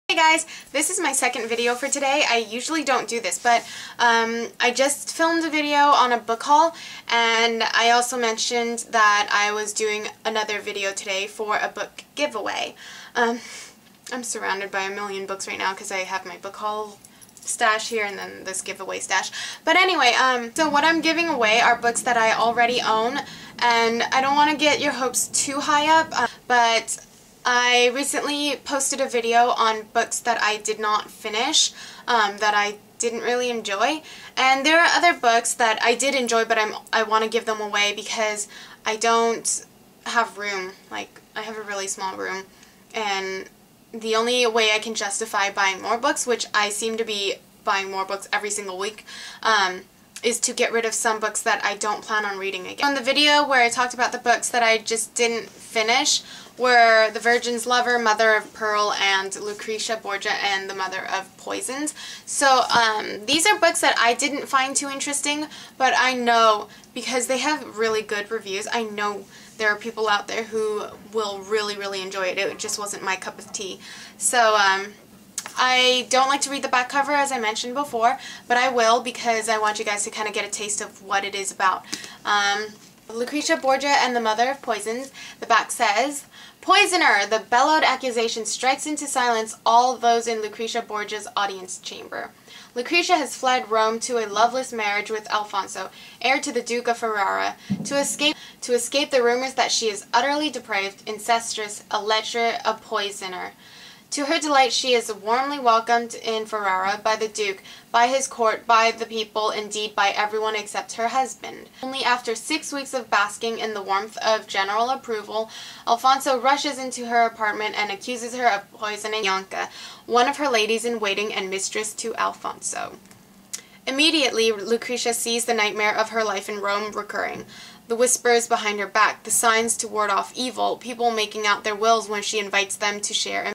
Hey guys, this is my second video for today. I usually don't do this, but I just filmed a video on a book haul, and I also mentioned that I was doing another video today for a book giveaway. I'm surrounded by a million books right now because I have my book haul stash here and then this giveaway stash. But anyway, so what I'm giving away are books that I already own, and I don't want to get your hopes too high up, but I recently posted a video on books that I did not finish, that I didn't really enjoy, and there are other books that I did enjoy, but I want to give them away because I don't have room. Like, I have a really small room, and the only way I can justify buying more books, which I seem to be buying more books every single week, is to get rid of some books that I don't plan on reading again. On the video where I talked about the books that I just didn't finish were The Virgin's Lover, Mother of Pearl, and Lucretia Borgia and the Mother of Poisons. So these are books that I didn't find too interesting, but I know, because they have really good reviews, I know there are people out there who will really enjoy it. It just wasn't my cup of tea. So I don't like to read the back cover, as I mentioned before, but I will because I want you guys to kind of get a taste of what it is about. Lucretia Borgia and the Mother of Poisons, the back says, "Poisoner! The bellowed accusation strikes into silence all those in Lucretia Borgia's audience chamber. Lucretia has fled Rome to a loveless marriage with Alfonso, heir to the Duke of Ferrara, to escape the rumors that she is utterly depraved, incestuous, a lecher, a poisoner. To her delight, she is warmly welcomed in Ferrara by the Duke, by his court, by the people, indeed by everyone except her husband. Only after 6 weeks of basking in the warmth of general approval, Alfonso rushes into her apartment and accuses her of poisoning Bianca, one of her ladies-in-waiting and mistress to Alfonso. Immediately, Lucretia sees the nightmare of her life in Rome recurring. The whispers behind her back, the signs to ward off evil, people making out their wills when she invites them to share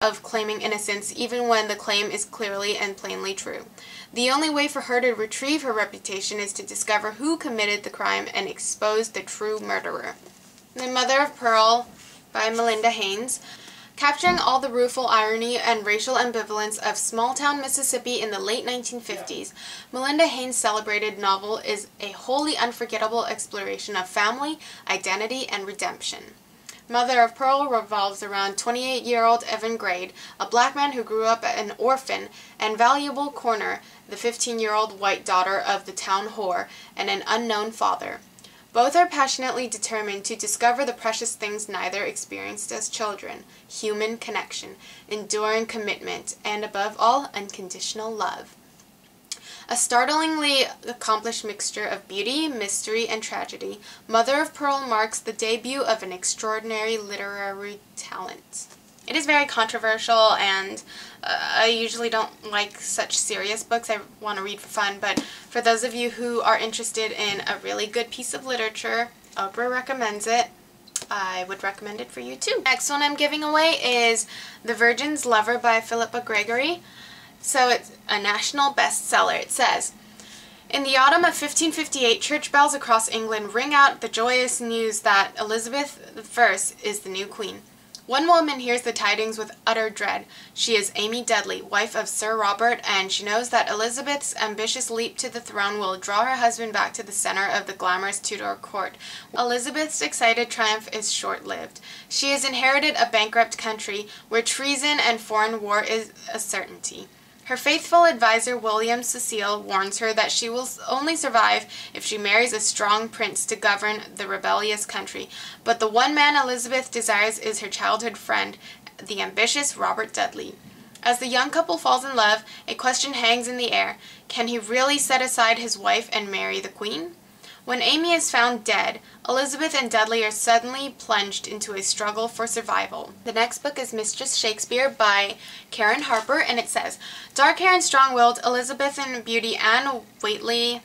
of claiming innocence even when the claim is clearly and plainly true. The only way for her to retrieve her reputation is to discover who committed the crime and expose the true murderer." The Mother of Pearl by Melinda Haynes. Capturing all the rueful irony and racial ambivalence of small-town Mississippi in the late 1950s, Melinda Haynes' celebrated novel is a wholly unforgettable exploration of family, identity, and redemption. Mother of Pearl revolves around 28-year-old Evan Grade, a black man who grew up an orphan, and valuable Corner, the 15-year-old white daughter of the town whore, and an unknown father. Both are passionately determined to discover the precious things neither experienced as children: human connection, enduring commitment, and above all, unconditional love. A startlingly accomplished mixture of beauty, mystery, and tragedy, Mother of Pearl marks the debut of an extraordinary literary talent. It is very controversial, and I usually don't like such serious books. I want to read for fun, but for those of you who are interested in a really good piece of literature, Oprah recommends it. I would recommend it for you too. Next one I'm giving away is The Virgin's Lover by Philippa Gregory. So it's a national bestseller. It says, "In the autumn of 1558, church bells across England ring out the joyous news that Elizabeth I is the new queen. One woman hears the tidings with utter dread. She is Amy Dudley, wife of Sir Robert, and she knows that Elizabeth's ambitious leap to the throne will draw her husband back to the center of the glamorous Tudor court. Elizabeth's excited triumph is short-lived. She has inherited a bankrupt country where treason and foreign war is a certainty. Her faithful advisor William Cecil warns her that she will only survive if she marries a strong prince to govern the rebellious country, but the one man Elizabeth desires is her childhood friend, the ambitious Robert Dudley. As the young couple falls in love, a question hangs in the air: can he really set aside his wife and marry the queen? When Amy is found dead, Elizabeth and Dudley are suddenly plunged into a struggle for survival." The next book is Mistress Shakespeare by Karen Harper, and it says, "Dark-haired and strong-willed Elizabethan beauty Anne Whateley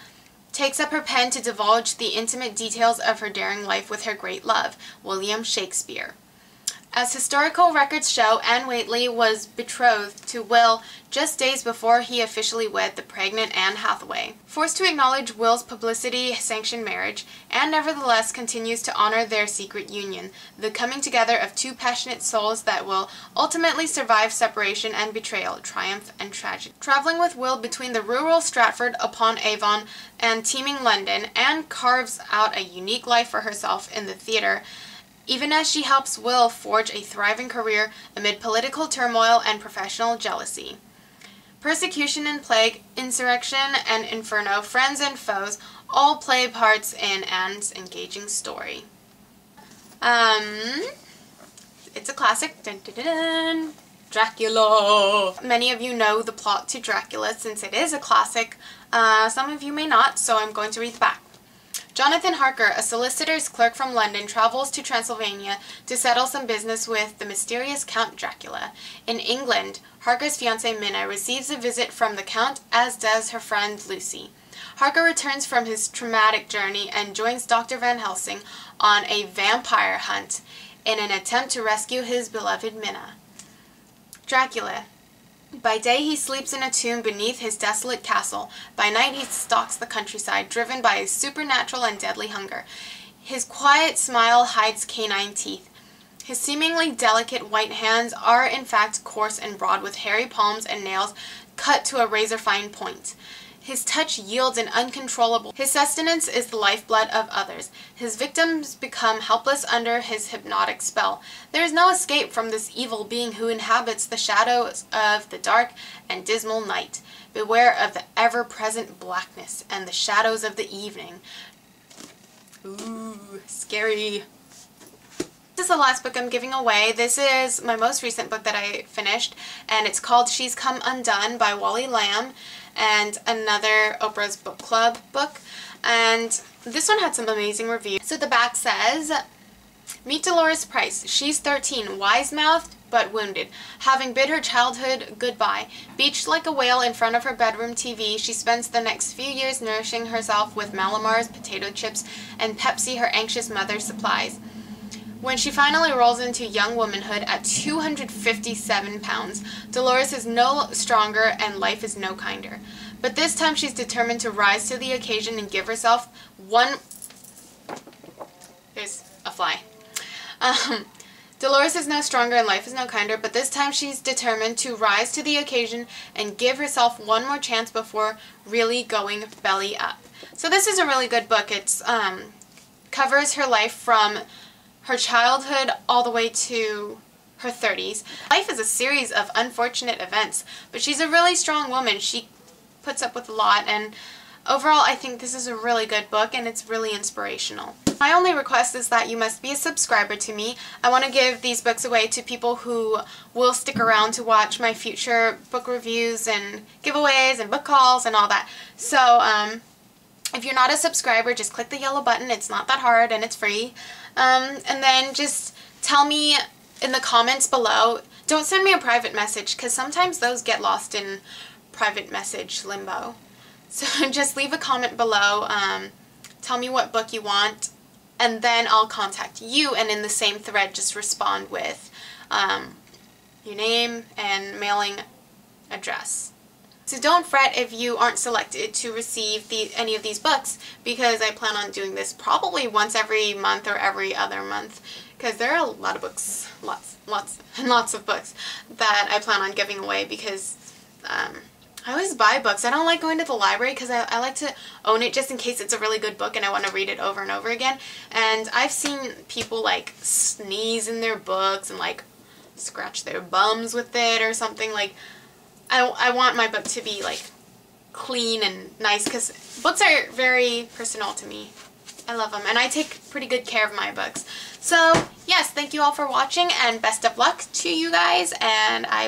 takes up her pen to divulge the intimate details of her daring life with her great love, William Shakespeare." As historical records show, Anne Whately was betrothed to Will just days before he officially wed the pregnant Anne Hathaway. Forced to acknowledge Will's publicity-sanctioned marriage, Anne nevertheless continues to honor their secret union, the coming together of two passionate souls that will ultimately survive separation and betrayal, triumph and tragedy. Traveling with Will between the rural Stratford upon Avon and teeming London, Anne carves out a unique life for herself in the theatre, even as she helps Will forge a thriving career amid political turmoil and professional jealousy. Persecution and plague, insurrection and inferno, friends and foes all play parts in Anne's engaging story. It's a classic. Dun, dun, dun, dun. Dracula. Many of you know the plot to Dracula since it is a classic. Some of you may not, so I'm going to read the back. Jonathan Harker, a solicitor's clerk from London, travels to Transylvania to settle some business with the mysterious Count Dracula. In England, Harker's fiancée Minna receives a visit from the Count, as does her friend Lucy. Harker returns from his traumatic journey and joins Dr. Van Helsing on a vampire hunt in an attempt to rescue his beloved Minna. Dracula. By day he sleeps in a tomb beneath his desolate castle. By night he stalks the countryside, driven by a supernatural and deadly hunger. His quiet smile hides canine teeth. His seemingly delicate white hands are in fact coarse and broad, with hairy palms and nails cut to a razor-fine point. His touch yields an uncontrollable. His sustenance is the lifeblood of others. His victims become helpless under his hypnotic spell. There is no escape from this evil being who inhabits the shadows of the dark and dismal night. Beware of the ever-present blackness and the shadows of the evening. Ooh, scary. This is the last book I'm giving away. This is my most recent book that I finished, and it's called She's Come Undone by Wally Lamb, and another Oprah's Book Club book. And this one had some amazing reviews. So the back says, meet Dolores Price. She's 13, wise-mouthed but wounded, having bid her childhood goodbye. Beached like a whale in front of her bedroom TV, she spends the next few years nourishing herself with Mallomars, potato chips, and Pepsi her anxious mother supplies. When she finally rolls into young womanhood at 257 pounds, Dolores is no stronger and life is no kinder. But this time she's determined to rise to the occasion and give herself one... There's a fly. Dolores is no stronger and life is no kinder, but this time she's determined to rise to the occasion and give herself one more chance before really going belly up. So this is a really good book. It's covers her life from her childhood all the way to her 30s. Life is a series of unfortunate events, but she's a really strong woman. She puts up with a lot, and overall I think this is a really good book and it's really inspirational. My only request is that you must be a subscriber to me. I want to give these books away to people who will stick around to watch my future book reviews and giveaways and book hauls and all that. So if you're not a subscriber, just click the yellow button. It's not that hard and it's free. And then just tell me in the comments below. Don't send me a private message because sometimes those get lost in private message limbo. So just leave a comment below. Tell me what book you want, and then I'll contact you, and in the same thread just respond with your name and mailing address. So don't fret if you aren't selected to receive any of these books, because I plan on doing this probably once every month or every other month, because there are a lot of books, lots and lots of books that I plan on giving away, because I always buy books. I don't like going to the library because I like to own it just in case it's a really good book and I want to read it over and over again. And I've seen people like sneeze in their books and like scratch their bums with it or something. Like, I want my book to be like clean and nice, because books are very personal to me. I love them, and I take pretty good care of my books. So yes, thank you all for watching, and best of luck to you guys, and I